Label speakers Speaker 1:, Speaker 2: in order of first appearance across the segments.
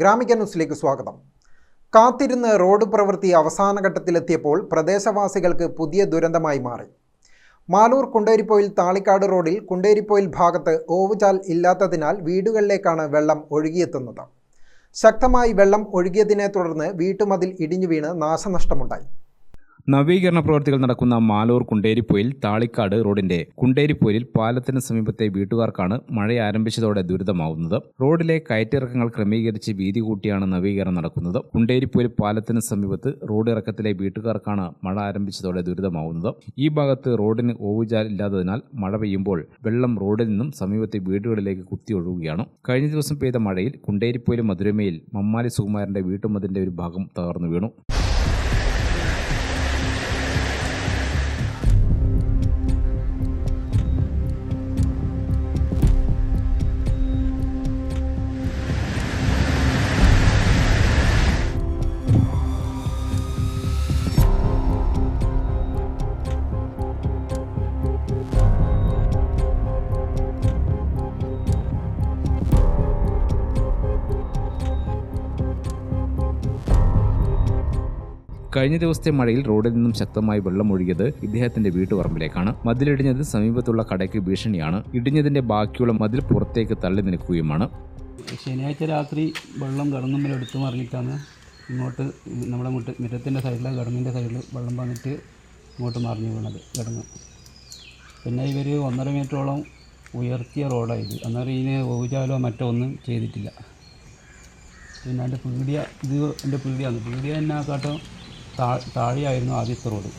Speaker 1: ഗ്രാമിക ന്യൂസിലേക്ക് സ്വാഗതം. കാത്തിരുന്ന് റോഡ് പ്രവൃത്തി അവസാന ഘട്ടത്തിലെത്തിയപ്പോൾ പ്രദേശവാസികൾക്ക് പുതിയ ദുരന്തമായി മാറി. മാലൂർ കുണ്ടേരിപ്പൊയിൽ താളിക്കാട് റോഡിൽ കുണ്ടേരിപ്പൊയിൽ ഭാഗത്ത് ഓവുചാൽ ഇല്ലാത്തതിനാൽ വീടുകളിലേക്കാണ് വെള്ളം ഒഴുകിയെത്തുന്നത്. ശക്തമായി വെള്ളം ഒഴുകിയതിനെ തുടർന്ന് വീട്ടുമതിൽ ഇടിഞ്ഞു വീണ് നാശനഷ്ടമുണ്ടായി.
Speaker 2: നവീകരണ പ്രവൃത്തികൾ നടക്കുന്ന മാലൂർ കുണ്ടേരിപ്പൊയിൽ താളിക്കാട് റോഡിന്റെ കുണ്ടേരിപ്പൊയിലിൽ പാലത്തിന് സമീപത്തെ വീട്ടുകാർക്കാണ് മഴ ആരംഭിച്ചതോടെ ദുരിതമാവുന്നത്. റോഡിലെ കയറ്റിറക്കങ്ങൾ ക്രമീകരിച്ച് വീതി കൂട്ടിയാണ് നവീകരണം നടക്കുന്നത്. കുണ്ടേരിപ്പൊയിൽ പാലത്തിന് സമീപത്ത് റോഡ് ഇറക്കത്തിലെ വീട്ടുകാർക്കാണ് മഴ ആരംഭിച്ചതോടെ ദുരിതമാവുന്നത്. ഈ ഭാഗത്ത് റോഡിന് ഓവുചാൽ ഇല്ലാത്തതിനാൽ മഴ പെയ്യുമ്പോൾ വെള്ളം റോഡിൽ നിന്നും സമീപത്തെ വീടുകളിലേക്ക് കുത്തിയൊഴുകുകയാണ്. കഴിഞ്ഞ ദിവസം പെയ്ത മഴയിൽ കുണ്ടേരിപ്പൊയിൽ മധുരമയിൽ മമ്മാലി സുകുമാരന്റെ വീട്ടുമതിലിന്റെ ഒരു ഭാഗം തകർന്നു വീണു. കഴിഞ്ഞ ദിവസത്തെ മഴയിൽ റോഡിൽ നിന്നും ശക്തമായി വെള്ളം ഒഴുകിയത് ഇദ്ദേഹത്തിന്റെ വീട്ടുപറമ്പിലേക്കാണ്. മതിലിടിഞ്ഞത് സമീപത്തുള്ള കടയ്ക്ക് ഭീഷണിയാണ്. ഇടിഞ്ഞതിന്റെ ബാക്കിയുള്ള മതിൽ പുറത്തേക്ക് തള്ളി നിൽക്കുകയുമാണ്.
Speaker 3: ശനിയാഴ്ച രാത്രി വെള്ളം കടങ്ങുമ്പോൾ എടുത്തു മറിഞ്ഞിട്ടാണ് ഇങ്ങോട്ട് നമ്മുടെ മുറ്റത്തിൻ്റെ സൈഡിൽ കടങ്ങിൻ്റെ സൈഡിൽ വെള്ളം വന്നിട്ട് ഇങ്ങോട്ട് മറിഞ്ഞു വീണത് കിടങ്ങ്. പിന്നെ ഇവർ 1.5 മീറ്ററോളം ഉയർത്തിയ റോഡായത്. അന്നേരം ഇതിന് ഓവുചാലോ മറ്റോ ഒന്നും ചെയ്തിട്ടില്ല. പിന്നെ എൻ്റെ പീടിയാണ്. പീടിയ തന്നെ കാട്ടോ താഴെയായിരുന്നു ആദ്യത്തെ റോഡ്.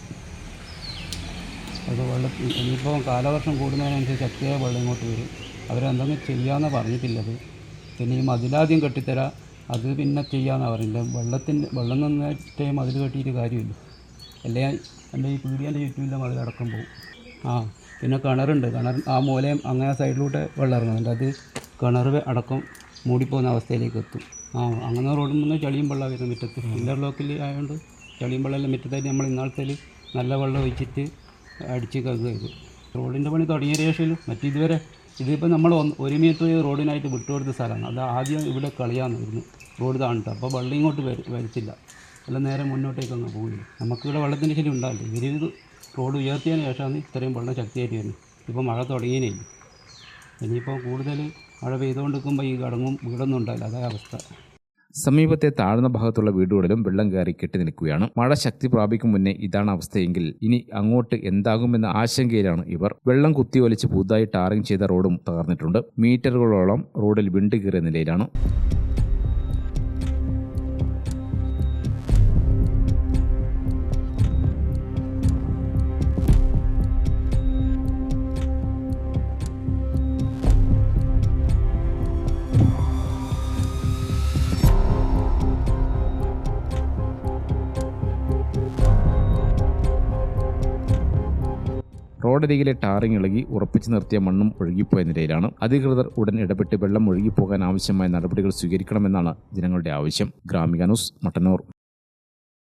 Speaker 3: അത് ഇനിയിപ്പോൾ കാലവർഷം കൂടുന്നതിനനുസരിച്ച് ശക്തിയായ വെള്ളം ഇങ്ങോട്ട് വരും. അവരെന്തെങ്കിലും ചെയ്യാമെന്നാണ് പറഞ്ഞിട്ടുള്ളത്. പിന്നെ ഈ മതിലാദ്യം കെട്ടിത്തരാം, അത് പിന്നെ ചെയ്യാമെന്നാണ് പറയുന്നത്. വെള്ളം നന്നായിട്ട് മതിൽ കെട്ടിയിട്ട് കാര്യമില്ല. അല്ലെങ്കിൽ എൻ്റെ ഈ പീടിയേൻ്റെ ചുറ്റുമില്ല മതിലടക്കം പോകും. പിന്നെ കിണറുണ്ട്. ആ മൂലയും അങ്ങനെ സൈഡിലൂടെ വെള്ളം ഇറങ്ങുന്നുണ്ട്. അത് കിണർ അടക്കം മൂടിപ്പോകുന്ന അവസ്ഥയിലേക്ക് എത്തും. അങ്ങനെ റോഡിൽ നിന്ന് ചളിയും വെള്ളം വരുന്ന മുറ്റത്ത് ഇന്റർലോക്കിൽ ആയതുകൊണ്ട് ചളിയും വെള്ളമെല്ലാം മുറ്റത്തായിട്ട് നമ്മൾ ഇന്നാളത്തേൽ നല്ല വെള്ളം ഒഴിച്ചിട്ട് അടിച്ച് കഴുകുക. റോഡിൻ്റെ പണി തുടങ്ങിയ ശേഷം ഇതിപ്പോൾ നമ്മൾ 1 മീറ്റർ റോഡിനായിട്ട് വിട്ടുകൊടുത്ത സ്ഥലമാണ്. അത് ആദ്യം ഇവിടെ കളിയാന്ന് റോഡ് താണിട്ട്. അപ്പോൾ വെള്ളം ഇങ്ങോട്ട് വരത്തില്ല, എല്ലാം നേരെ മുന്നോട്ടേക്ക് അങ്ങ് പോകില്ല. നമുക്കിവിടെ വെള്ളത്തിൻ്റെ ശരി ഉണ്ടാവില്ല. ഇവർ റോഡ് ഉയർത്തിയതിന് ശേഷമാണ് ഇത്രയും വെള്ളം ശക്തിയായിട്ട് വരുന്നത്. ഇപ്പോൾ മഴ തുടങ്ങിയേ. ഇനിയിപ്പോൾ കൂടുതൽ മഴ പെയ്തുകൊണ്ടിരിക്കുമ്പോൾ ഈ കടങ്ങും വീടൊന്നും ഉണ്ടാവില്ല. അതേ അവസ്ഥ.
Speaker 2: സമീപത്തെ താഴ്ന്ന ഭാഗത്തുള്ള വീടുകളിലും വെള്ളം കയറി കെട്ടി നിൽക്കുകയാണ്. മഴ ശക്തി പ്രാപിക്കും മുന്നേ ഇതാണ് അവസ്ഥയെങ്കിൽ ഇനി അങ്ങോട്ട് എന്താകുമെന്ന ആശങ്കയിലാണ് ഇവർ. വെള്ളം കുത്തിയൊലിച്ച് പുതുതായി ടാറിംഗ് ചെയ്ത റോഡും തകർന്നിട്ടുണ്ട്. മീറ്ററുകളോളം റോഡിൽ വിണ്ട് കീറിയ നിലയിലാണ്. റോഡരികിലെ ടാറിംഗ് ഇളകി ഉറപ്പിച്ചു നിർത്തിയ മണ്ണും ഒഴുകിപ്പോയ നിലയിലാണ്. അധികൃതർ ഉടൻ ഇടപെട്ട് വെള്ളം ഒഴുകിപ്പോകാൻ ആവശ്യമായ നടപടികൾ സ്വീകരിക്കണമെന്നാണ് ജനങ്ങളുടെ ആവശ്യം. ഗ്രാമിക ന്യൂസ്, മട്ടന്നൂർ.